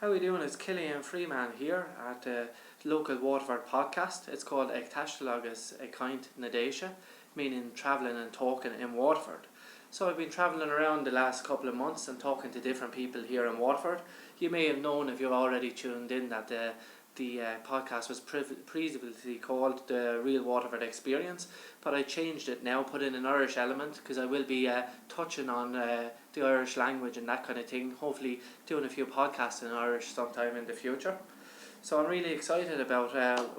How are we doing? It's Killian Freeman here at the local Waterford podcast. It's called Ag Tashtalagus a Kaint Nadesha, meaning travelling and talking in Waterford. So I've been travelling around the last couple of months and talking to different people here in Waterford. You may have known, if you've already tuned in, that the podcast was previously called The Real Waterford Experience, but I changed it now, put in an Irish element, because I will be touching on the Irish language and that kind of thing, hopefully doing a few podcasts in Irish sometime in the future. So I'm really excited about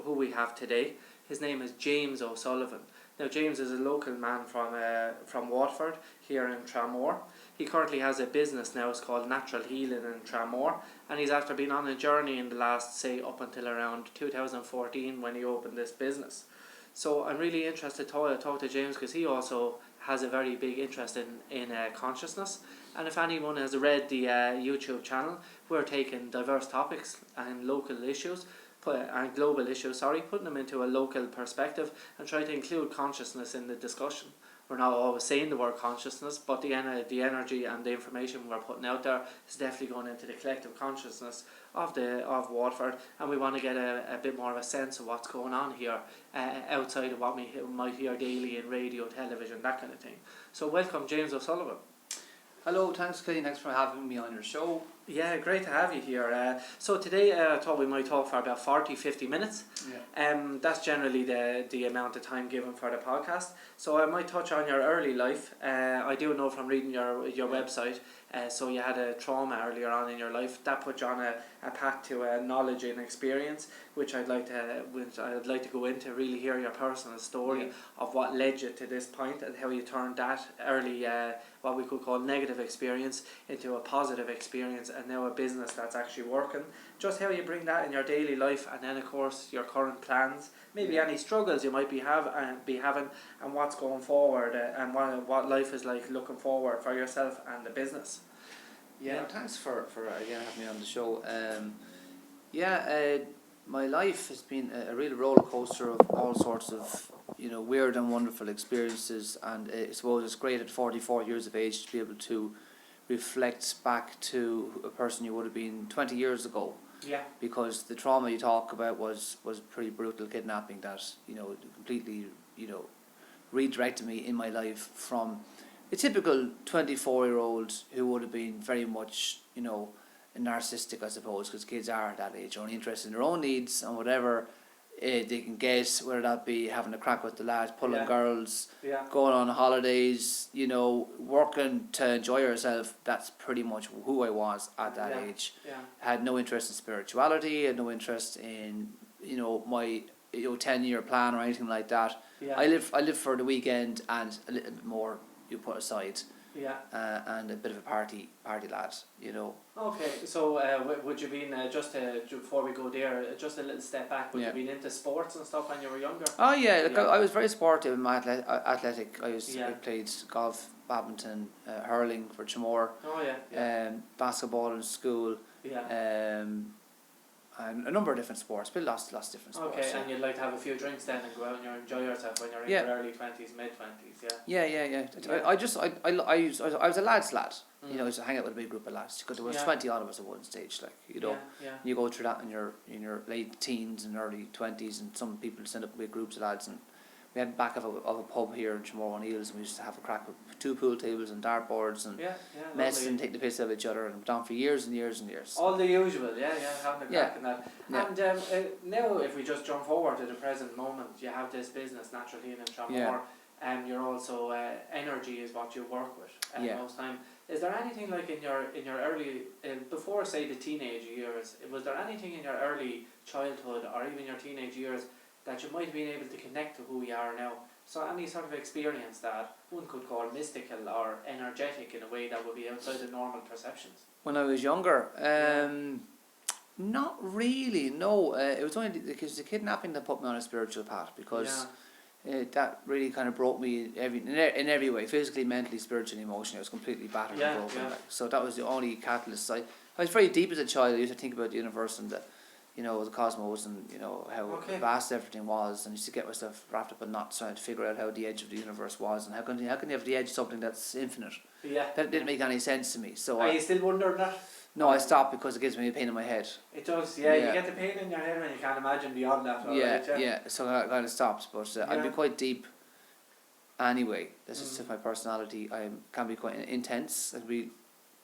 who we have today. His name is James O Sullivan. Now James is a local man from Waterford here in Tramore. He currently has a business now, it's called Natural Healing in Tramore, and he's after been on a journey in the last, say, up until around 2014 when he opened this business. So I'm really interested to talk to James because he also has a very big interest in consciousness. And if anyone has read the YouTube channel, we're taking diverse topics and local issues, and global issues, putting them into a local perspective and try to include consciousness in the discussion. We're not always saying the word consciousness, but the energy and the information we're putting out there is definitely going into the collective consciousness of Waterford, and we want to get a bit more of a sense of what's going on here outside of what we might hear daily in radio, television, that kind of thing. So welcome, James O Sullivan. Hello, thanks Killian, thanks for having me on your show. Yeah, great to have you here. So today I thought we might talk for about 40-50 minutes. Yeah. That's generally the amount of time given for the podcast. So I might touch on your early life. I do know from reading your website, so you had a trauma earlier on in your life. That put you on a path to knowledge and experience, which I'd like to go into, really hear your personal story of what led you to this point and how you turned that early, what we could call negative experience, into a positive experience, and now a business that's actually working. Just how you bring that in your daily life, and then of course your current plans, maybe any struggles you might be having, and what's going forward, and what life is like looking forward for yourself and the business. Yeah, thanks for again having me on the show. My life has been a real roller coaster of all sorts of weird and wonderful experiences, and I suppose it's great at 44 years of age to be able to reflect back to a person you would have been 20 years ago. Yeah. Because the trauma you talk about was pretty brutal kidnapping that completely redirected me in my life from a typical 24-year-old who would have been very much narcissistic, I suppose, because kids are at that age, only interested in their own needs and whatever they can get, whether that be having a crack with the lads, pulling girls, going on holidays, working to enjoy yourself. That's pretty much who I was at that age. I had no interest in spirituality, had no interest in my 10-year plan or anything like that. I live for the weekend and a little bit more you put aside. And a bit of a party lad, Okay, so would you been just before we go there, just a little step back? Would you been into sports and stuff when you were younger? Oh yeah, I was very sportive and athletic. I played golf, badminton, hurling for Tramore. Oh yeah. Basketball in school. And a number of different sports, but lots of different sports. Okay, and you'd like to have a few drinks then and go out and enjoy yourself when you're in your early 20s, mid-20s, I was a lad's lad. I used to hang out with a big group of lads because there was 20 odd of us at one stage. You go through that in your late teens and early 20s, and some people send up big groups of lads, and we had back of a pub here in Tramore O'Neill's, and we used to have a crack with 2 pool tables and dartboards and mess and take the piss out of each other, and down for years and years and years. All the usual, having a crack in that. And now, if we just jump forward to the present moment, you have this business, Natural Healing in Tramore, and you're also energy is what you work with most time. Is there anything like in your early before, say, the teenage years? Was there anything in your early childhood or even your teenage years that you might have been able to connect to who we are now? So any sort of experience that one could call mystical or energetic in a way that would be outside the normal perceptions? When I was younger, not really, no. It was only because the kidnapping that put me on a spiritual path, because that really kind of broke me in every way, physically, mentally, spiritually, emotionally. I was completely battered and broken. So that was the only catalyst. I was very deep as a child. I used to think about the universe and the cosmos, and how vast everything was, and used to get myself wrapped up in knots trying to figure out how the edge of the universe was, and how can you have the edge of something that's infinite? That didn't make any sense to me. So are you still wondering that? No, I stopped because it gives me a pain in my head. It does, yeah. You get the pain in your head when you can't imagine beyond that. Yeah. So I kind of stopped, but I'd be quite deep. Anyway, this is just my personality. I can be quite intense. I can be,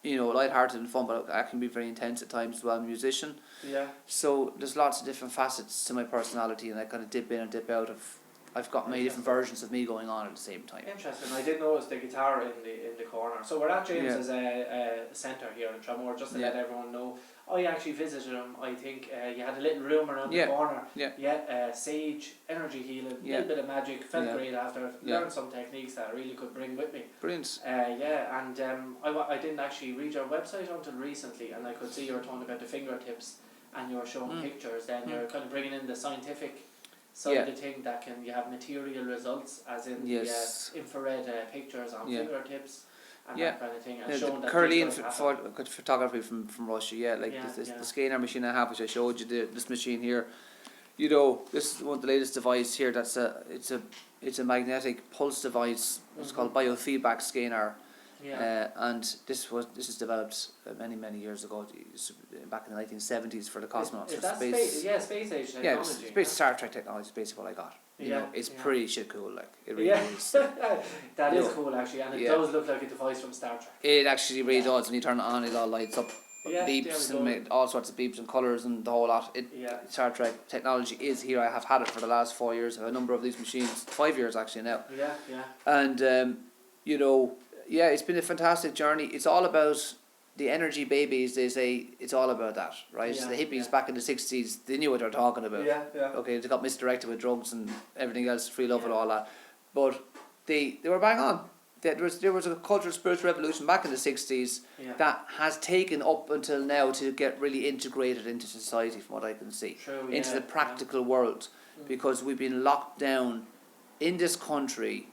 lighthearted and fun, but I can be very intense at times as well. I'm a musician. Yeah. So there's lots of different facets to my personality, and I kind of dip in and dip out of. I've got many different versions of me going on at the same time. Interesting. I did notice the guitar in the corner. So we're at James's centre here in Tramore, just to let everyone know. I actually visited him. I think you had a little room around the corner. Yeah. Sage, energy healing, a little bit of magic. Felt great after. Learned some techniques that I really could bring with me. Brilliant. And I didn't actually read your website until recently, and I could see you were talking about the fingertips, and you were showing pictures. Then you're kind of bringing in the scientific side of the thing, that you have material results, as in the infrared pictures on fingertips. And that kind of thing, and showing that Caroline photography from Russia, the scanner machine I have, which I showed you, this machine here, this is one of the latest device here. It's a magnetic pulse device. It's called biofeedback scanner. And this is developed many years ago, back in the 1970s for the cosmonauts. Is that space age technology? Yeah, space Star Trek technology is basically what I got. It's pretty shit cool, like it really is. That is cool actually, and it does look like a device from Star Trek. It actually really does. When you turn it on, it all lights up, beeps and all sorts of beeps and colours and the whole lot. Star Trek technology is here. I have had it for the last 4 years. I have a number of these machines, 5 years actually now. And it's been a fantastic journey. It's all about the energy babies, they say. It's all about that, right? The hippies back in the 60s, they knew what they were talking about. Okay, they got misdirected with drugs and everything else, free love and all that. But they were bang on. There was a cultural spiritual revolution back in the 60s that has taken up until now to get really integrated into society, from what I can see. Into the practical world. Because we've been locked down in this country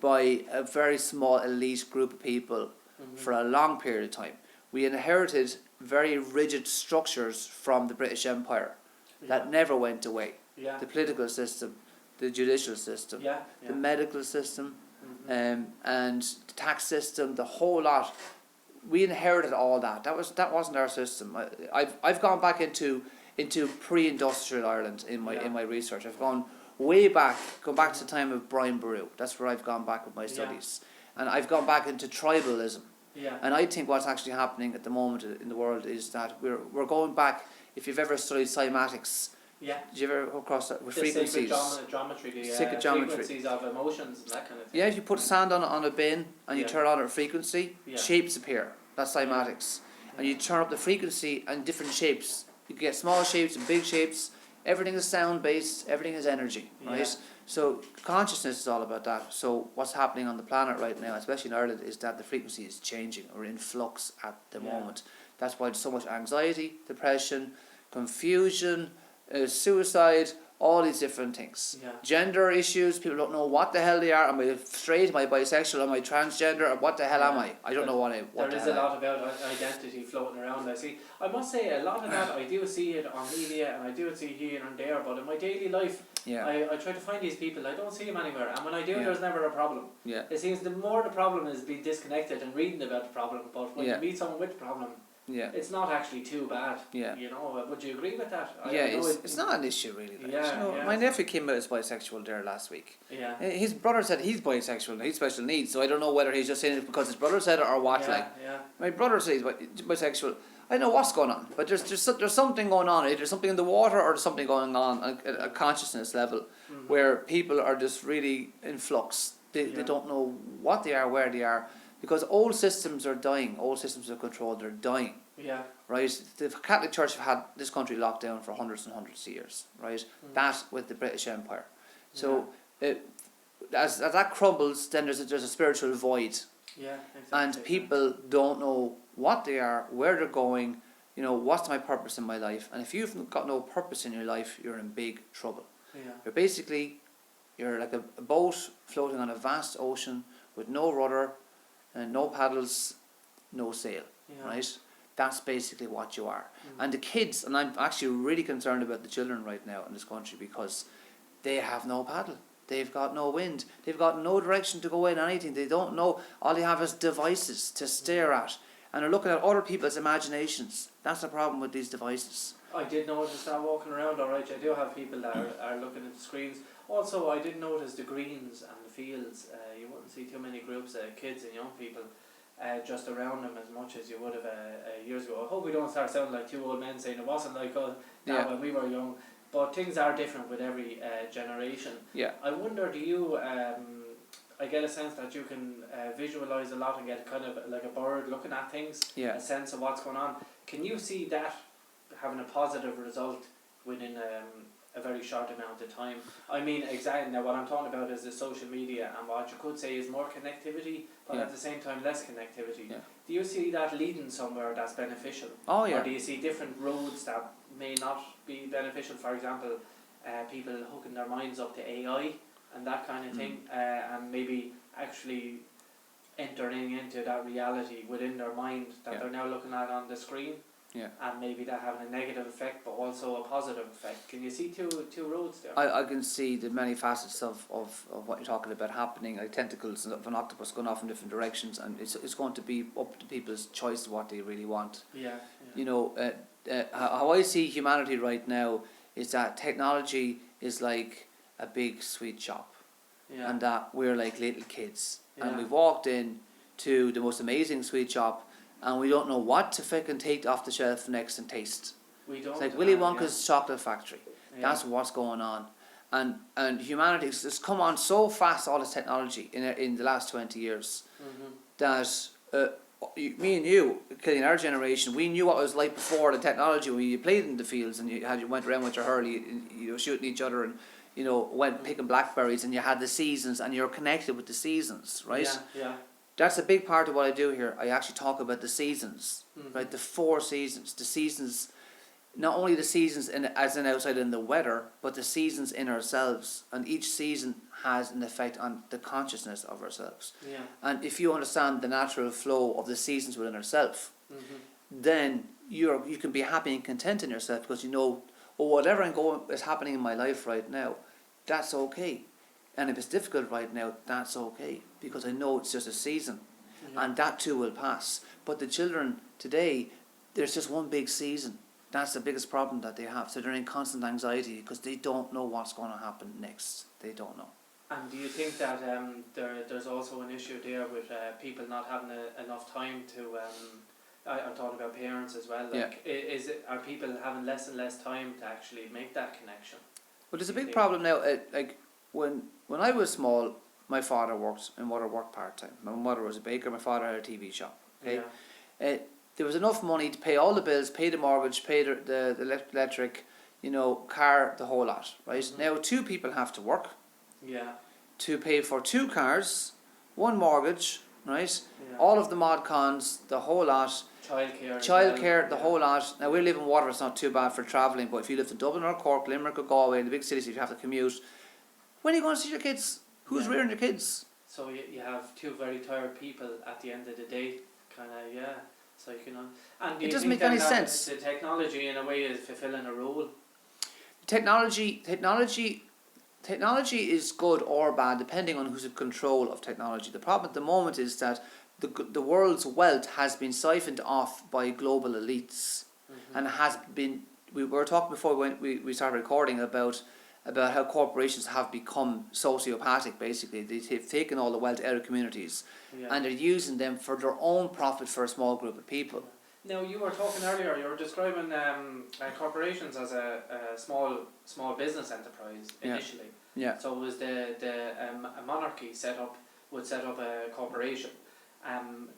by a very small elite group of people for a long period of time. We inherited very rigid structures from the British Empire that never went away. The political system, the judicial system, the medical system, and the tax system, the whole lot. We inherited all that. That wasn't our system. I've gone back into pre-industrial Ireland in my research. I've gone way back, to the time of Brian Boru. That's where I've gone back with my studies. And I've gone back into tribalism. And I think what's actually happening at the moment in the world is that we're going back. If you've ever studied cymatics, did you ever come across that with frequencies? Sacred geometry, frequencies of emotions and that kind of thing. If you put sand on a bin and you turn on a frequency, shapes appear. That's cymatics. And you turn up the frequency and different shapes. You get small shapes and big shapes. Everything is sound based, everything is energy, right? So consciousness is all about that. So what's happening on the planet right now, especially in Ireland, is that the frequency is changing or in flux at the moment. That's why there's so much anxiety, depression, confusion, suicide, all these different things. Gender issues, people don't know what the hell they are. Am I straight, am I bisexual, am I transgender, or what the hell am I? I don't know what there is a lot about identity floating around. I must say a lot of that I do see it on media, and I do see here and there, but in my daily life I try to find these people. I don't see them anywhere, and when I do there's never a problem. It seems the more the problem is being disconnected and reading about the problem, but when you meet someone with the problem, it's not actually too bad. Would you agree with that? It's not an issue really. My nephew came out as bisexual there last week. His brother said he's bisexual and he's special needs, so I don't know whether he's just saying it because his brother said it or what. My brother says he's bisexual. I know what's going on, but there's something going on. There's something in the water, or there's something going on at a consciousness level where people are just really in flux. They don't know what they are, where they are. Because old systems are dying, old systems of control, they're dying. Right? The Catholic Church have had this country locked down for hundreds and hundreds of years. Right? That with the British Empire. So as that crumbles, then there's a spiritual void. And people don't know what they are, where they're going, what's my purpose in my life. And if you've got no purpose in your life, you're in big trouble. You're like a boat floating on a vast ocean with no rudder, and no paddles, no sail, right? That's basically what you are. And the kids, and I'm actually really concerned about the children right now in this country, because they have no paddle. They've got no wind. They've got no direction to go in anything. They don't know. All they have is devices to stare at. and are looking at other people's imaginations. That's the problem with these devices. I did notice that walking around, alright, I do have people that are looking at the screens. Also, I did notice the greens and the fields. You wouldn't see too many groups of kids and young people just around them as much as you would have years ago. I hope we don't start sounding like two old men saying it wasn't like that when we were young. But things are different with every generation. Yeah. I wonder, do you... I get a sense that you can visualise a lot and get kind of like a bird looking at things, Yeah. a sense of what's going on. Can you see that having a positive result within a very short amount of time? I mean, exactly. Now, what I'm talking about is the social media, and what you could say is more connectivity, but at the same time less connectivity. Yeah. Do you see that leading somewhere that's beneficial? Oh yeah. Or do you see different roads that may not be beneficial? For example, people hooking their minds up to AI and that kind of thing, and maybe actually entering into that reality within their mind that they're now looking at on the screen. Yeah. And maybe that having a negative effect, but also a positive effect. Can you see two roads there? I can see the many facets of what you're talking about happening, like tentacles of an octopus going off in different directions, and it's going to be up to people's choice of what they really want. Yeah. You know, how I see humanity right now is that technology is like a big sweet shop, and that we're like little kids, and we've walked in to the most amazing sweet shop, and we don't know what to fucking take off the shelf next and taste. We don't. It's like Willy Wonka's chocolate factory. Yeah. That's what's going on, and humanity has come on so fast. All this technology in the last 20 years that me and you, in our generation, we knew what it was like before the technology. When you played in the fields and you went around with your hurley, you were shooting each other and went picking blackberries, and you had the seasons and you're connected with the seasons, right? Yeah. That's a big part of what I do here. I actually talk about the seasons, right? The 4 seasons. The seasons, not only the seasons as in outside in the weather, but the seasons in ourselves. And each season has an effect on the consciousness of ourselves. Yeah. And if you understand the natural flow of the seasons within ourselves, then you can be happy and content in yourself, because you know, whatever is happening in my life right now, that's okay. And if it's difficult right now, that's okay, because I know it's just a season, and that too will pass. But the children today, there's just one big season. That's the biggest problem that they have. So they're in constant anxiety because they don't know what's going to happen next. They don't know. And do you think that there's also an issue there with people not having enough time to... I'm talking about parents as well. Like, are people having less and less time to actually make that connection? Well, there's a big problem now. Like when I was small, my father worked, and mother worked part-time. My mother was a baker, my father had a TV shop. Okay? Yeah. There was enough money to pay all the bills, pay the mortgage, pay the electric, car, the whole lot, right? Now 2 people have to work to pay for 2 cars, 1 mortgage, right? All of the mod cons, the whole lot. Childcare, the whole lot. Now we live in Waterford, it's not too bad for travelling, but if you live in Dublin or Cork, Limerick or Galway, in the big cities, if you have to commute, when are you going to see your kids? Who's rearing your kids? So you have 2 very tired people at the end of the day, kind of, so you can... And do it you doesn't think make any that sense. The technology in a way is fulfilling a role? Technology is good or bad depending on who's in control of technology. The problem at the moment is that the world's wealth has been siphoned off by global elites, and has been. We were talking before when we started recording about how corporations have become sociopathic. Basically, they've taken all the wealth out of communities, and they're using them for their own profit for a small group of people. Now, you were talking earlier, you were describing corporations as a small business enterprise initially. Yeah. So it was a monarchy would set up a corporation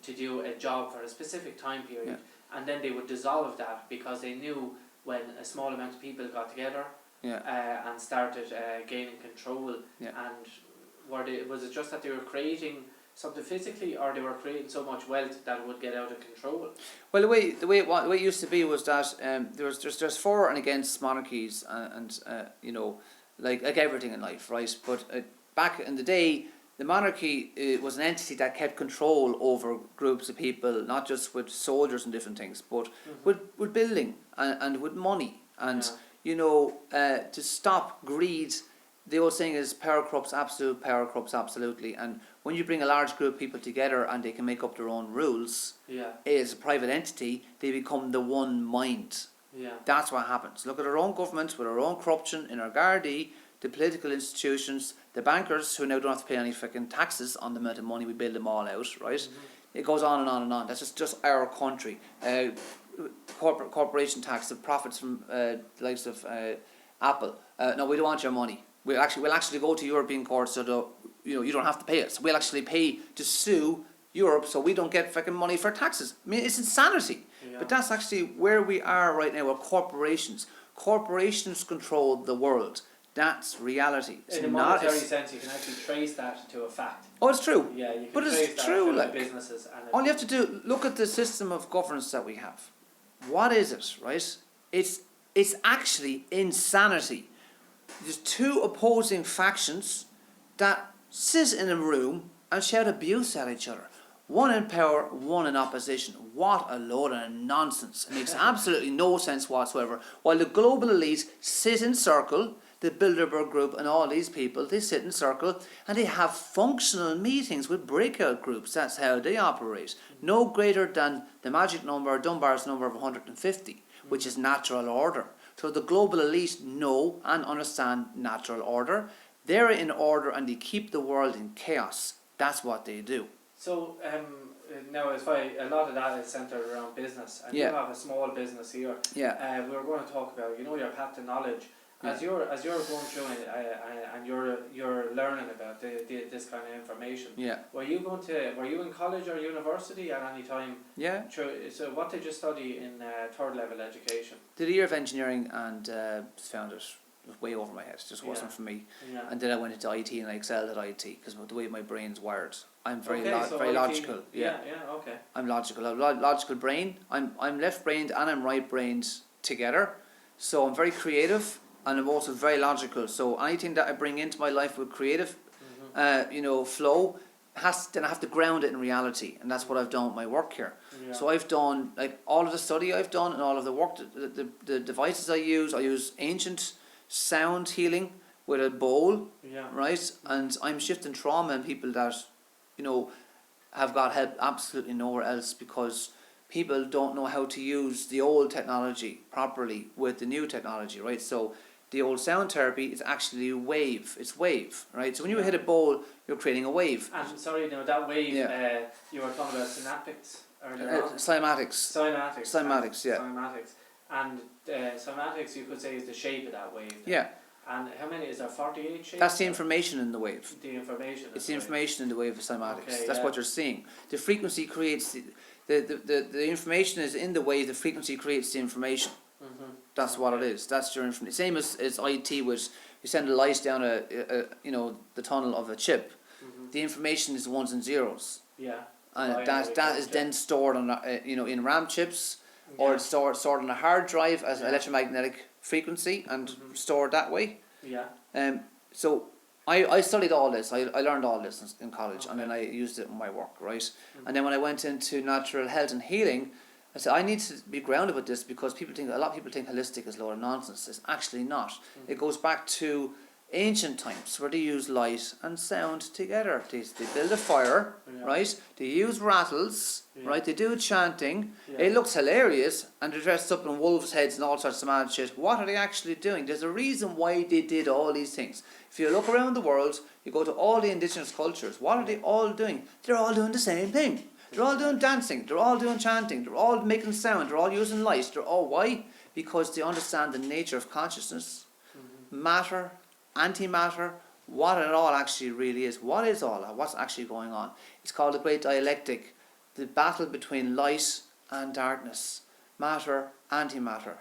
to do a job for a specific time period, and then they would dissolve that because they knew when a small amount of people got together and started gaining control, and was it just that they were creating something physically, or they were creating so much wealth that it would get out of control? Well, the way it used to be was that there's for and against monarchies, and like everything in life, right? But back in the day, the monarchy was an entity that kept control over groups of people, not just with soldiers and different things, but with building and with money, and to stop greed the old saying is power corrupts absolutely. And when you bring a large group of people together and they can make up their own rules, as a private entity, they become the one mind. Yeah. That's what happens. Look at our own government with our own corruption in our Gardaí, the political institutions, the bankers who now don't have to pay any freaking taxes on the amount of money we bail them all out, right? Mm-hmm. It goes on and on and on. That's just our country. Corporation tax, the profits from the likes of Apple. No, we don't want your money. We'll actually go to European courts so that you don't have to pay us. We'll actually pay to sue Europe so we don't get fucking money for taxes. I mean, it's insanity. Yeah. But that's actually where we are right now with corporations. Corporations control the world. That's reality. In a monetary sense, you can actually trace that to a fact. Oh, it's true. Yeah, you can but trace it's that true, to like, businesses. And all you have to do, look at the system of governance that we have. What is it, right? It's actually insanity. There's two opposing factions that sit in a room and shout abuse at each other. One in power, one in opposition. What a load of nonsense. It makes absolutely no sense whatsoever. While the global elite sit in circle, the Bilderberg Group and all these people, they sit in circle and they have functional meetings with breakout groups. That's how they operate. No greater than the magic number, Dunbar's number of 150, which is natural order. So the global elite know and understand natural order. They're in order and they keep the world in chaos. That's what they do. So now it's funny, a lot of that is centred around business, and you have a small business here. Yeah. We're going to talk about your path to knowledge. As you're going through it, and you're learning about this kind of information. Yeah. Were you in college or university at any time? Yeah. So what did you study in third level education? Did a year of engineering and found it was way over my head. It just wasn't for me. Yeah. And then I went into IT and I excelled at IT because the way my brain's wired. I'm very very logical. Yeah. Okay. I'm logical. I have a logical brain. I'm left-brained and I'm right-brained together. So I'm very creative. And I'm also very logical. So anything that I bring into my life with creative, flow, I have to ground it in reality, and that's what I've done with my work here. Yeah. So I've done all of the study I've done and all of the work, the devices I use ancient sound healing with a bowl, right? And I'm shifting trauma in people that, have got help absolutely nowhere else because people don't know how to use the old technology properly with the new technology, right? So the old sound therapy is actually wave. It's wave, right? So when you hit a bowl, you're creating a wave. And sorry, that wave, you were talking about synaptics earlier on. Cymatics. Cymatics, yeah. Cymatics. And cymatics, you could say, is the shape of that wave. Yeah. And how many is there? 48 shapes? That's the information in the wave. The information. It's the information in the wave of cymatics. Okay, that's what you're seeing. The frequency creates the information is in the wave. The frequency creates the information. Mm-hmm. That's what it is. That's your information. Same as IT, which you send a light down the tunnel of a chip. Mm-hmm. The information is ones and zeros. Yeah. And that is then stored on in RAM chips, or it's stored on a hard drive as electromagnetic frequency and stored that way. Yeah. So I studied all this. I learned all this in college, and then I used it in my work, right? Mm-hmm. And then when I went into natural health and healing, I said I need to be grounded with this because a lot of people think holistic is a load of nonsense. It's actually not. Mm-hmm. It goes back to ancient times where they use light and sound together. They build a fire, right? They use rattles, right? They do chanting. Yeah. It looks hilarious, and they're dressed up in wolves' heads and all sorts of mad shit. What are they actually doing? There's a reason why they did all these things. If you look around the world, you go to all the indigenous cultures, what are they all doing? They're all doing the same thing. They're all doing dancing, they're all doing chanting, they're all making sound, they're all using light. Why? Because they understand the nature of consciousness, matter, antimatter, what it all actually really is. What is all that? What's actually going on? It's called the great dialectic, the battle between light and darkness, matter, antimatter.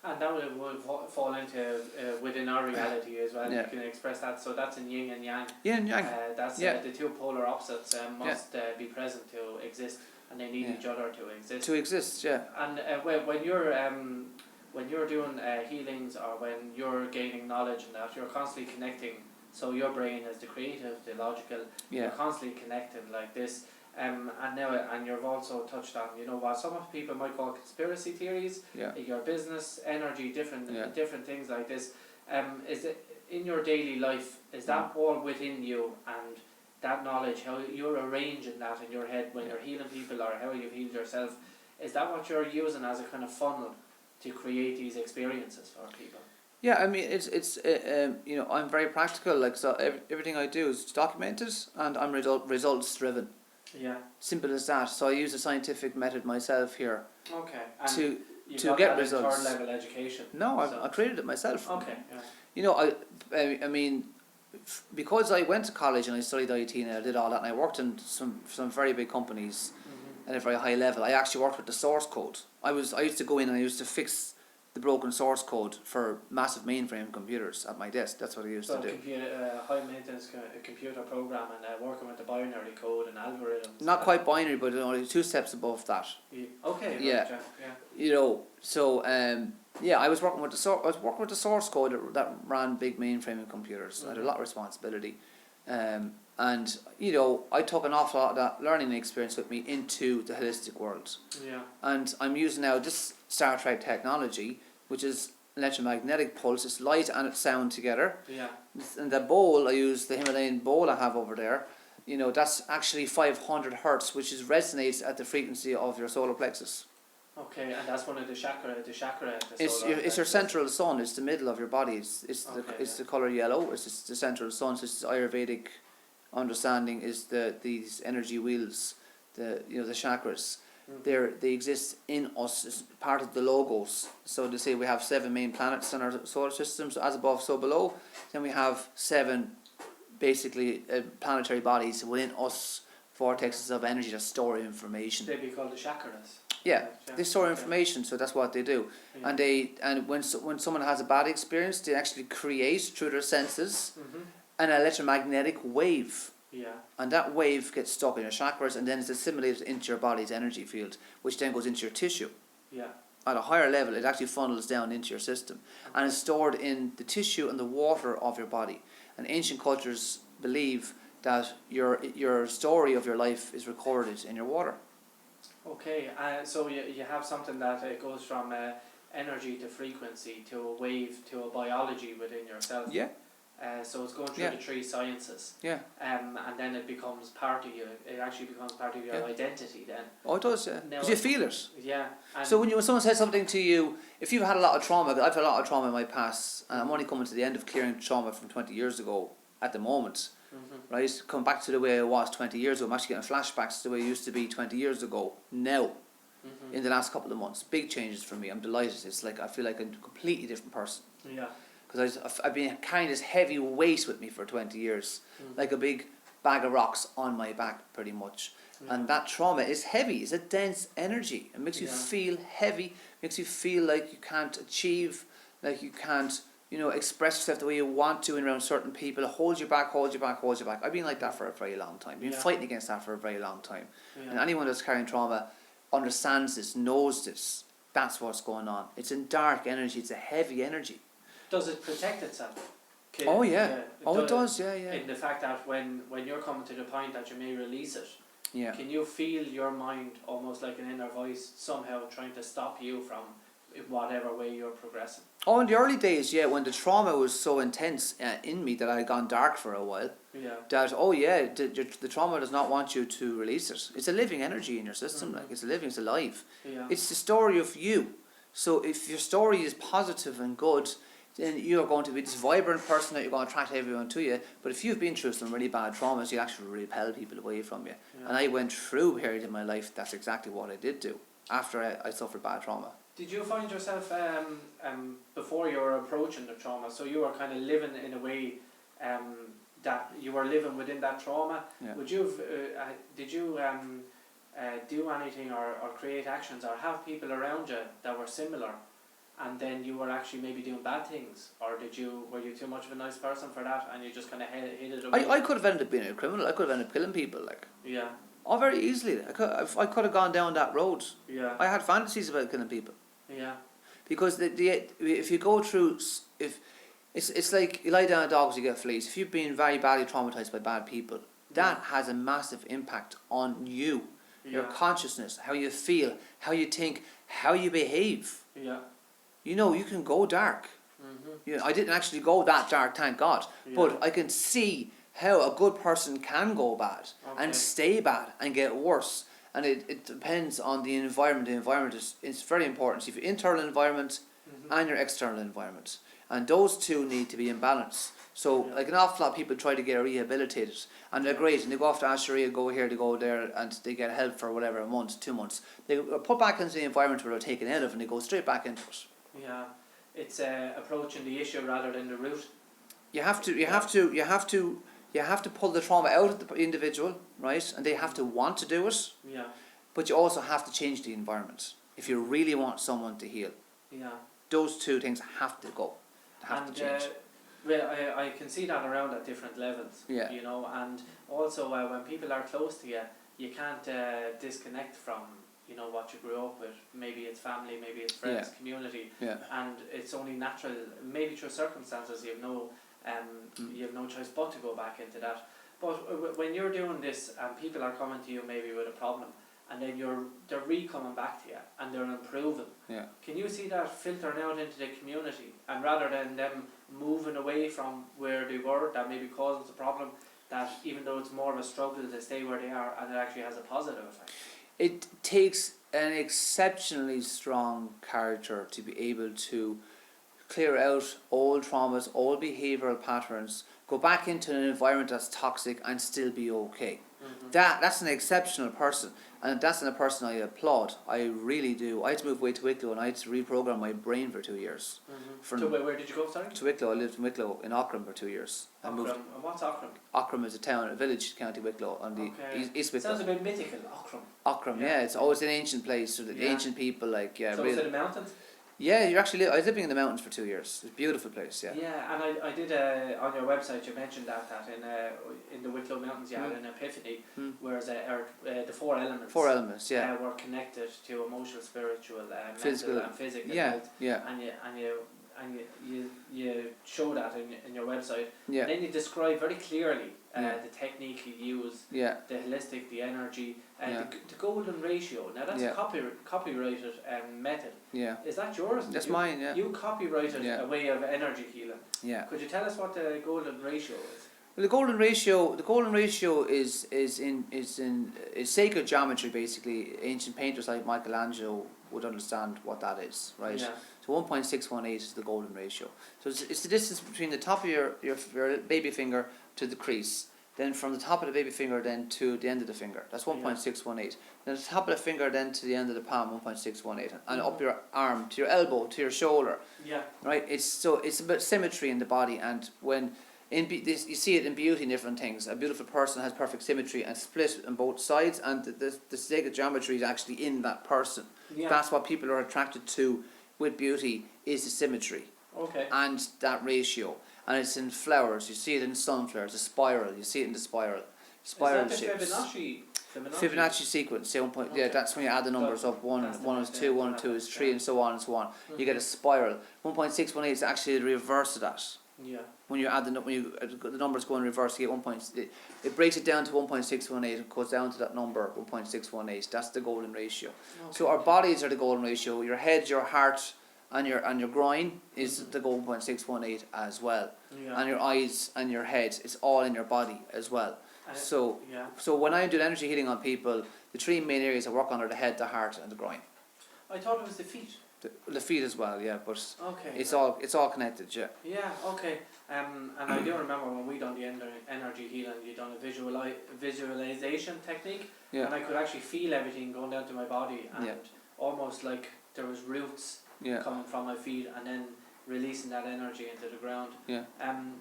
And that will fall into within our reality as well. Yeah. You can express that. So that's in yin and yang. Yin and yang. That's the two polar opposites must be present to exist, and they need each other to exist. To exist, yeah. And when you're doing healings or when you're gaining knowledge and that, you're constantly connecting. So your brain is the creative, the logical. Yeah. You're constantly connected like this. And you've also touched on, what some of people might call conspiracy theories, your business, energy, different things like this. Is it in your daily life? Is that all within you, and that knowledge, how you're arranging that in your head when you're healing people, or how you've healed yourself? Is that what you're using as a kind of funnel to create these experiences for people? Yeah, I mean, it's you know, I'm very practical. Like, so everything I do is documented, and I'm results driven. Yeah. Simple as that. So I use a scientific method myself here. Okay. And to you to got get that in results. third level education. No, So- I created it myself. Okay. Yeah. You know, I mean, because I went to college and I studied IT and I did all that, and I worked in some very big companies at a very high level. I actually worked with the source code. I used to go in and I used to fix the broken source code for massive mainframe computers at my desk. That's what I used So to do. computer, high maintenance computer program, and working with the binary code and algorithms. Not quite binary, but only 2 steps above that. Okay. Yeah. Right, yeah. You know, so yeah, I was working with the source code that ran big mainframe computers. I had a lot of responsibility, and you know, I took an awful lot of that learning experience with me into the holistic world. Yeah. And I'm using now this Star Trek technology, which is electromagnetic pulse. It's light and it's sound together. Yeah. And the bowl, I use the Himalayan bowl I have over there. You know, that's actually 500 hertz, which resonates at the frequency of your solar plexus. Okay, and that's one of the chakra. It's your central sun. It's the middle of your body. It's the color yellow. It's the central sun. So it's Ayurvedic understanding is these energy wheels, the chakras. They exist in us as part of the logos. So they say we have 7 main planets in our solar system, so as above, so below. Then we have 7 basically planetary bodies within us, vortexes of energy that store information. They'd be called the chakras. Yeah, they store information, so that's what they do. Yeah. And when someone has a bad experience, they actually create through their senses an electromagnetic wave. Yeah. And that wave gets stuck in your chakras, and then it's assimilated into your body's energy field, which then goes into your tissue. Yeah. At a higher level, it actually funnels down into your system, and is stored in the tissue and the water of your body. And ancient cultures believe that your story of your life is recorded in your water. Okay, so you have something that goes from energy to frequency to a wave to a biology within yourself. Yeah. So it's going through the 3 sciences. Yeah. And then it becomes part of you. It actually becomes part of your identity then. Oh, it does, yeah. Because you feel it. Yeah. So when someone says something to you, if you've had a lot of trauma, I've had a lot of trauma in my past, and I'm only coming to the end of clearing trauma from 20 years ago at the moment, right? Come back to the way I was 20 years ago. I'm actually getting flashbacks to the way I used to be 20 years ago now, in the last couple of months. Big changes for me. I'm delighted. It's like I feel like I'm a completely different person. Yeah. Because I've been carrying this heavy weight with me for 20 years, like a big bag of rocks on my back, pretty much. And that trauma is heavy. It's a dense energy. It makes you feel heavy. Makes you feel like you can't achieve, like you can't, express yourself the way you want to in around certain people. It holds you back, holds you back, holds you back. I've been like that for a very long time. I've been fighting against that for a very long time. Yeah. And anyone that's carrying trauma understands this, knows this. That's what's going on. It's in dark energy. It's a heavy energy. Does it protect itself? Oh yeah. It does. Yeah. In the fact that when you're coming to the point that you may release it, can you feel your mind almost like an inner voice somehow trying to stop you from in whatever way you're progressing? Oh, in the early days, when the trauma was so intense in me that I had gone dark for a while. Yeah. That the trauma does not want you to release it. It's a living energy in your system. Like it's alive. Yeah. It's the story of you. So if your story is positive and good, then you're going to be this vibrant person that you're going to attract everyone to you. But if you've been through some really bad traumas, you actually repel people away from you. Yeah. And I went through a period in my life, that's exactly what I did do after I suffered bad trauma. Did you find yourself before you were approaching the trauma, so you were kind of living in a way that you were living within that trauma? Yeah. Would you did you do anything or create actions or have people around you that were similar? And then you were actually maybe doing bad things, or were you too much of a nice person for that, and you just kind of hid it away? I could have ended up being a criminal. I could have ended up killing people, Yeah. Oh, very easily. I could have gone down that road. Yeah. I had fantasies about killing people. Yeah. Because if you go through, it's like you lie down a dog, you get fleas. If you've been very badly traumatized by bad people, that has a massive impact on you, your consciousness, how you feel, how you think, how you behave. Yeah. You can go dark. You know, I didn't actually go that dark, thank God. Yeah. But I can see how a good person can go bad and stay bad and get worse. And it depends on the environment. The environment is very important. So you have your internal environment and your external environment. And those two need to be in balance. So like an awful lot of people try to get rehabilitated and they're great and they go off to Asheria, go here, they go there and they get help for whatever, a month, 2 months. They are put back into the environment where they're taken out of and they go straight back into it. Yeah. It's approaching the issue rather than the root. You have to pull the trauma out of the individual, right? And they have to want to do it. Yeah. But you also have to change the environment if you really want someone to heal. Yeah. Those two things have to go. They have to change. Well, I can see that around at different levels. Yeah. You know, and also when people are close to you, you can't disconnect from, you know, what you grew up with. Maybe it's family, maybe it's friends, community, and it's only natural. Maybe through circumstances you have no choice but to go back into that. But when you're doing this and people are coming to you maybe with a problem, and then they're coming back to you and they're improving. Yeah. Can you see that filtering out into the community, and rather than them moving away from where they were, that maybe causes a problem, that even though it's more of a struggle to stay where they are, and it actually has a positive effect? It takes an exceptionally strong character to be able to clear out old traumas, old behavioural patterns, go back into an environment that's toxic and still be okay. That's an exceptional person, and that's a person I applaud. I really do. I had to move away to Wicklow and I had to reprogram my brain for 2 years. So where did you go, sorry? To Wicklow. I lived in Wicklow in Auckland for 2 years. Auckland. What's Auckland? Auckland is a town, a village, County Wicklow, on the East Wicklow. Sounds a bit mythical, Auckland. Auckland, it's always an ancient place. So the ancient people, like So really. it's in the mountains? Yeah, I was living in the mountains for 2 years. It's a beautiful place, yeah. Yeah, and I did on your website you mentioned that in the Wicklow Mountains you had an epiphany, whereas the four elements. Four elements, yeah. Were connected to emotional, spiritual, Physical, mental, and physical health. Yeah. And you show that in your website. Yeah. And then you describe very clearly the technique you use, Yeah. the holistic, the energy, the golden ratio. Now that's a copyrighted method. Yeah. Is that yours? That's mine, yeah. You copyrighted a way of energy healing. Yeah. Could you tell us what the golden ratio is? Well, the golden ratio is sacred geometry. Basically, ancient painters like Michelangelo would understand what that is, right? Yeah. So 1.618 is the golden ratio. So it's the distance between the top of your baby finger to the crease. Then from the top of the baby finger then to the end of the finger. That's 1.618. Then the top of the finger then to the end of the palm, 1.618. And up your arm, to your elbow, to your shoulder. Yeah. Right? It's about symmetry in the body, and when you see it in beauty in different things. A beautiful person has perfect symmetry and split on both sides, and the sacred geometry is actually in that person. Yeah. That's what people are attracted to with beauty, is the symmetry. Okay. And that ratio. And it's in flowers. You see it in sunflowers, a spiral. You see it in the spiral. Spiral is that the shapes. Fibonacci Sequence. Say 1. Yeah, that's when you add the numbers up. One is 2, 1 and 2 is 3, and so on and so on. You get a spiral. 1.618 is actually the reverse of that. Yeah. When you add the numbers go in reverse, you get it breaks it down to 1.618 and goes down to that number 1.618. That's the golden ratio. Okay. So our bodies are the golden ratio. Your head, your heart, and your groin is the golden 1.618 as well. Yeah. And your eyes and your head, it's all in your body as well. So when I do energy healing on people, the three main areas I work on are the head, the heart, and the groin. I thought it was the feet. The feet as well, yeah, but okay, it's all connected, yeah. Yeah, okay. And I do remember when we done the energy healing, you done a visualization technique, and I could actually feel everything going down to my body, and almost like there was roots coming from my feet, and then releasing that energy into the ground. Yeah.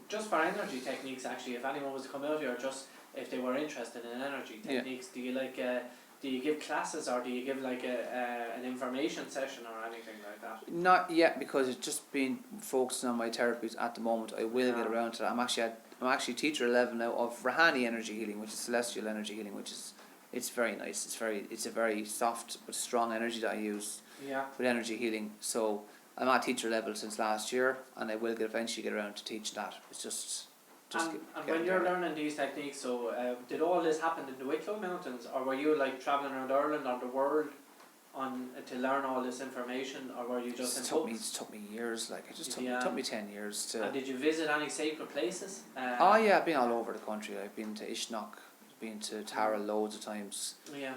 Just for energy techniques, actually, if anyone was to come out here, just if they were interested in energy techniques, do you give classes, or do you give like an information session or anything like that? Not yet, because it's just been focusing on my therapies at the moment. I will get around to that. I'm actually teacher level now of Rahani energy healing, which is celestial energy healing, it's very nice. It's a very soft but strong energy that I use with energy healing. So I'm at teacher level since last year, and I will eventually get around to teach that. It's just and when you're learning these techniques, so did all this happen in the Wicklow Mountains, or were you like travelling around Ireland or the world? to learn all this information, or were you just in It took me years. Like it took me 10 years to. And did you visit any sacred places? Oh yeah, I've been all over the country. I've been to Ishnock, I've been to Tara loads of times. Yeah.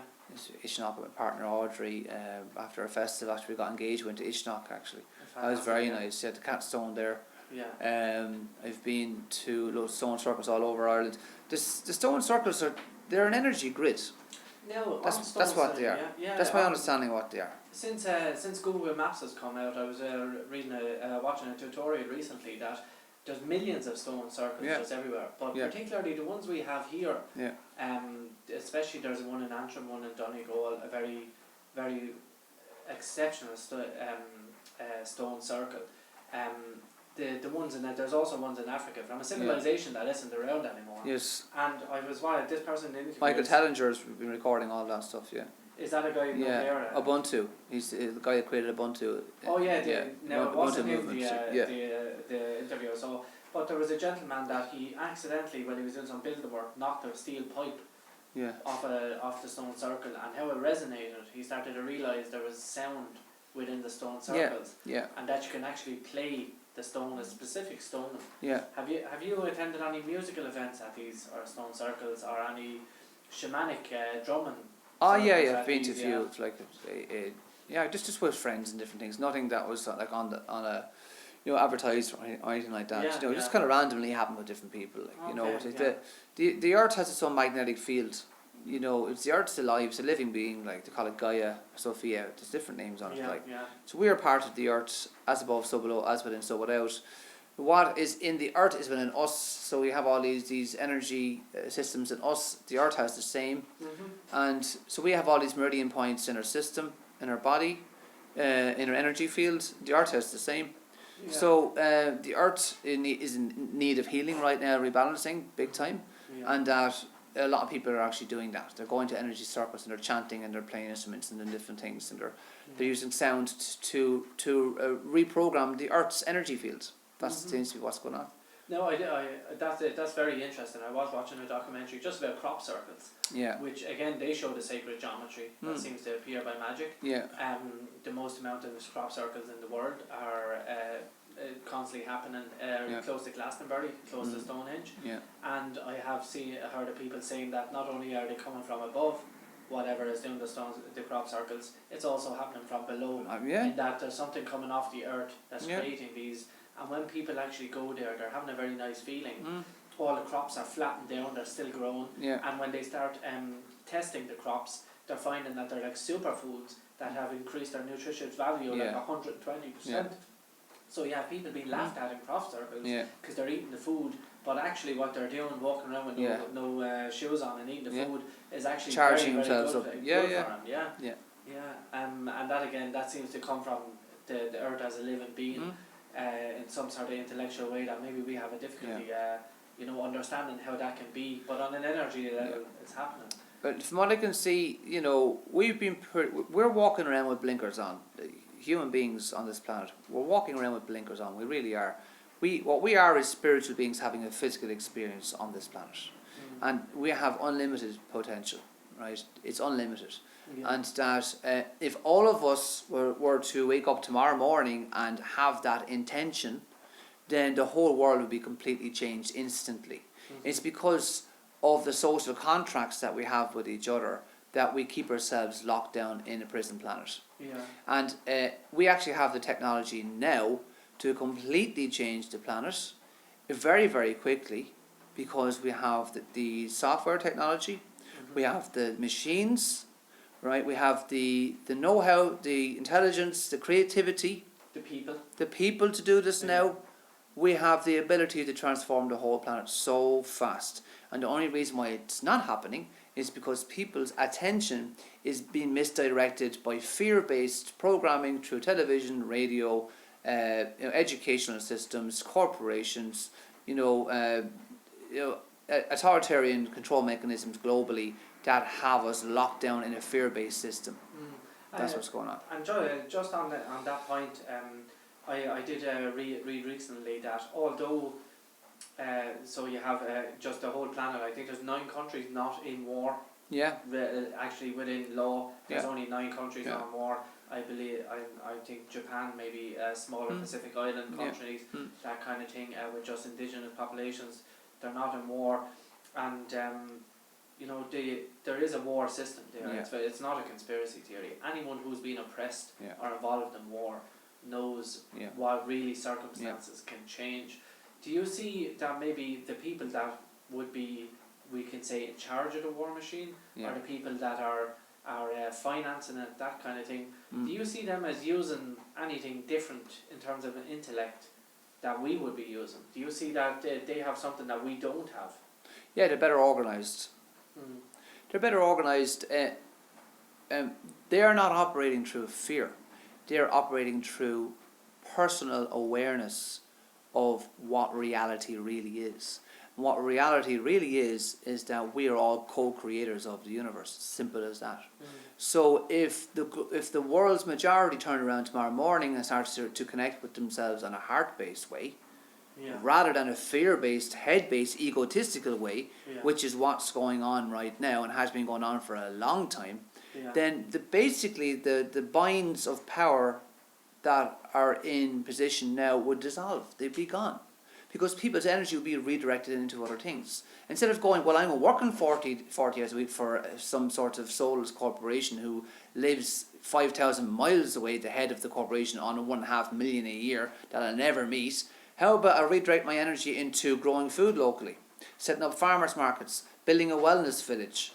Ishnock with my partner Audrey. After a festival, after we got engaged, we went to Ishnock actually. That was very nice. You had the cat stone there. Yeah. I've been to loads of stone circles all over Ireland. The stone circles they're an energy grid. No, that's what they are. Yeah, that's my understanding of what they are. Since Google Maps has come out, I was watching a tutorial recently that there's millions of stone circles just everywhere, but particularly the ones we have here. Yeah. Especially there's one in Antrim, one in Donegal, a very, very exceptional stone circle. The ones there's also ones in Africa from a civilization that isn't around anymore. Yes. And I was this person in Michael Tellinger's been recording all that stuff. Yeah. Is that a guy? There? Ubuntu. He's the guy that created Ubuntu. Oh yeah. No, it wasn't him. The interview. So, but there was a gentleman that he accidentally, when he was doing some building work, knocked a steel pipe. Yeah. Off the stone circle, and how it resonated. He started to realise there was sound within the stone circles. Yeah. And that you can actually play the stone, a specific stone. Yeah. Have you attended any musical events at these or stone circles, or any shamanic drumming? Oh yeah, I've been to a few. It's like just with friends and different things. Nothing that was like on a advertised or anything like that. Just kind of randomly happened with different people. Like, the earth has its own magnetic field. It's the earth's alive, it's a living being. Like they call it Gaia, Sophia. There's different names on it. So we are part of the earth, as above, so below, as within, so without. What is in the earth is within us. So we have all these energy systems in us. The earth has the same, and so we have all these meridian points in our system, in our body, in our energy field. The earth has the same. Yeah. So the earth is in need of healing right now, rebalancing big time, and that a lot of people are actually doing that. They're going to energy circles and they're chanting and they're playing instruments and different things, and they're using sound to reprogram the earth's energy field. That seems to be what's going on. No, that's very interesting. I was watching a documentary just about crop circles. Yeah. Which again they show the sacred geometry that seems to appear by magic. Yeah. The most amount of crop circles in the world are constantly happening close to Glastonbury, close to Stonehenge. Yeah. And I have heard of people saying that not only are they coming from above, whatever is doing the crop circles, it's also happening from below. In that there's something coming off the earth that's creating these. And when people actually go there, they're having a very nice feeling. All the crops are flattened down, they're still growing. Yeah. And when they start testing the crops, they're finding that they're like superfoods that have increased their nutritious value like 120%. Yeah. So people being laughed at in crop circles because they're eating the food, but actually what they're doing, walking around with no shoes on and eating the food, is actually charging themselves up. Good for them. And that again, that seems to come from the earth as a living being. In some sort of intellectual way that maybe we have a difficulty understanding how that can be, but on an energy level it's happening. But from what I can see, we're walking around with blinkers on. Human beings on this planet, we're walking around with blinkers on. We really are. What we are is spiritual beings having a physical experience on this planet, and we have unlimited potential. Right? It's unlimited. Yeah. And that if all of us were to wake up tomorrow morning and have that intention, then the whole world would be completely changed instantly. It's because of the social contracts that we have with each other that we keep ourselves locked down in a prison planet. Yeah. And we actually have the technology now to completely change the planet very, very quickly, because we have the software technology, we have the machines, right? We have the know-how, the intelligence, the creativity, the people to do this now. We have the ability to transform the whole planet so fast, and the only reason why it's not happening is because people's attention is being misdirected by fear-based programming through television, radio, educational systems, corporations, authoritarian control mechanisms globally that have us locked down in a fear-based system. That's what's going on. And just on that point, I did read recently that although so you have just the whole planet, I think there's 9 countries not in war Yeah. Actually, within law, there's Yeah. only 9 countries Yeah. or more. I believe, I think Japan, maybe smaller Pacific Island countries, that kind of thing, with just indigenous populations, they're not in war, and you know, there is a war system there. Yeah. It's not a conspiracy theory. Anyone who's been oppressed Yeah. or involved in war knows Yeah. what really circumstances can change. Do you see that maybe the people that would be, we can say, in charge of the war machine, Yeah. or the people that are financing it, that kind of thing, do you see them as using anything different in terms of an intellect that we would be using? Do you see that they have something that we don't have? Yeah, they're better organised. They're better organised. They are not operating through fear. They are operating through personal awareness of what reality really is. And what reality really is that we are all co-creators of the universe. Simple as that. So if the world's majority turn around tomorrow morning and starts to connect with themselves on a heart-based way, rather than a fear-based, head-based, egotistical way, which is what's going on right now and has been going on for a long time, then basically the binds of power that are in position now would dissolve. They'd be gone. Because people's energy would be redirected into other things. Instead of going, well, I'm working 40 hours a week for some sort of soulless corporation who lives 5,000 miles away, the head of the corporation, on $1.5 million a year that I'll never meet. How about I redirect my energy into growing food locally, setting up farmers markets, building a wellness village,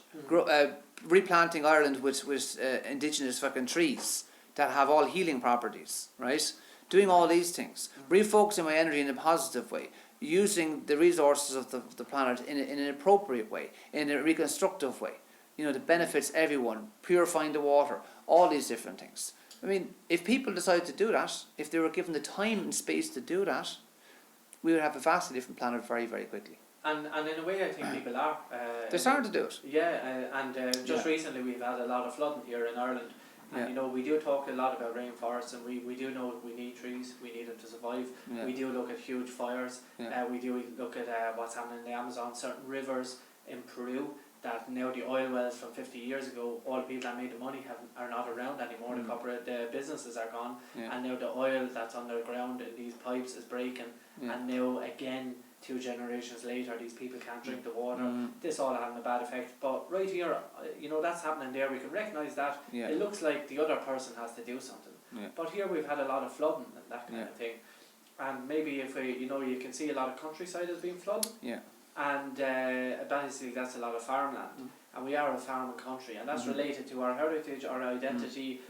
replanting Ireland with indigenous fucking trees that have all healing properties, right? Doing all these things, refocusing my energy in a positive way, using the resources of the planet in an appropriate way, in a reconstructive way, you know, that benefits everyone, purifying the water, all these different things. I mean, if people decided to do that, if they were given the time and space to do that, we would have a vastly different planet very, very quickly. And in a way, I think people are. They're starting to do it. Yeah, just recently we've had a lot of flooding here in Ireland. And you know, we do talk a lot about rainforests, and we do know we need trees, we need them to survive. We do look at huge fires. We do look at what's happening in the Amazon, certain rivers in Peru, that now the oil wells from 50 years ago, all the people that made the money are not around anymore. The businesses are gone, and now the oil that's underground in these pipes is breaking, and now again, 2 generations later, these people can't drink the water. This all having a bad effect. But right here, you know, that's happening there. We can recognise that. It looks like the other person has to do something. But here we've had a lot of flooding and that kind of thing. And maybe if you know, you can see a lot of countryside has been flooded. And basically that's a lot of farmland. And we are a farming country, and that's related to our heritage, our identity,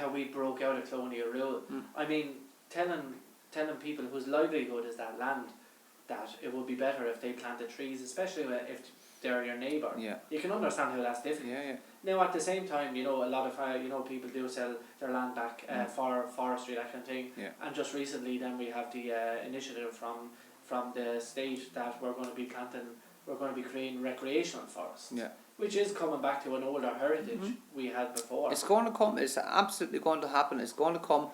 how we broke out of colonial rule. I mean, telling people whose livelihood is that land, that it would be better if they planted trees, especially if they're your neighbour. You can understand how that's difficult. Now at the same time, you know, a lot of you know, people do sell their land back for forestry, that kind of thing. And just recently then we have the initiative from the state that we're going to be creating recreational forests. Which is coming back to an older heritage we had before. It's going to come. It's absolutely going to happen. It's going to come.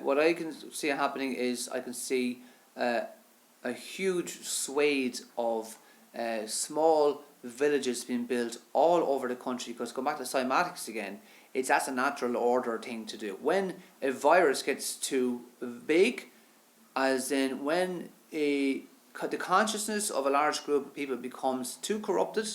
What I can see happening is I can see a huge swathe of small villages being built all over the country, because going back to cymatics again, that's a natural order thing to do. When a virus gets too big, as in when the consciousness of a large group of people becomes too corrupted,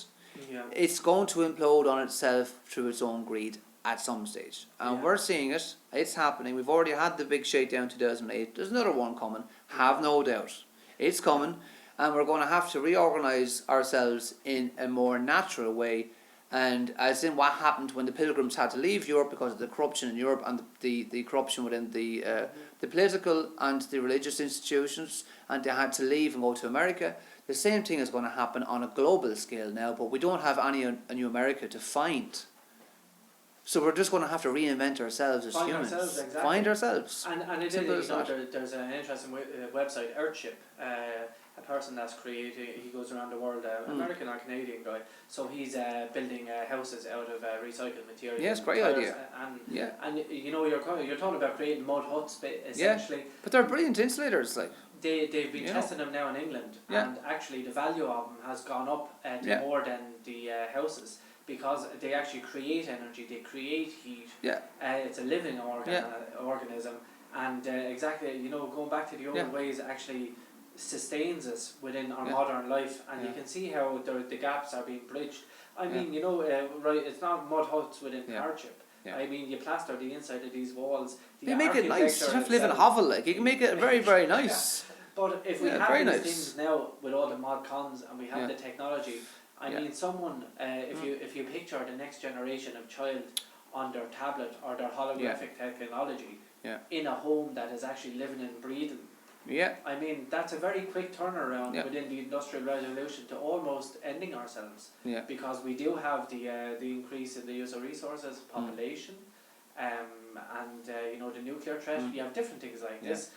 it's going to implode on itself through its own greed at some stage. And we're seeing it. It's happening. We've already had the big shakedown in 2008. There's another one coming. Have no doubt. It's coming, and we're going to have to reorganise ourselves in a more natural way, and as in what happened when the Pilgrims had to leave Europe because of the corruption in Europe and the corruption within the political and the religious institutions, and they had to leave and go to America. The same thing is going to happen on a global scale now, but we don't have a new America to find. So we're just going to have to reinvent ourselves as humans. Find ourselves. And it is, you know, there's an interesting website, Earthship, a person that's creating, he goes around the world, American or Canadian guy, so he's building houses out of recycled materials. Yes, great idea. And you know, you're talking about creating mud huts, essentially. But they're brilliant insulators, like. They've been testing them now in England, and actually the value of them has gone up to more than the houses, because they actually create energy, they create heat. Yeah. It's a living organism, and exactly, you know, going back to the old ways actually sustains us within our modern life, and you can see how the gaps are being bridged. I mean, you know, right, it's not mud huts within hardship. I mean, you plaster the inside of these walls. You make it nice. You have to live in a hovel, like you can make it very, very nice. But if we have these things now with all the mod cons and we have the technology, I mean, someone, if you picture the next generation of child on their tablet or their holographic technology in a home that is actually living and breathing, I mean, that's a very quick turnaround within the Industrial Revolution to almost ending ourselves. Because we do have the increase in the use of resources, population, and you know, the nuclear threat. You have different things like this,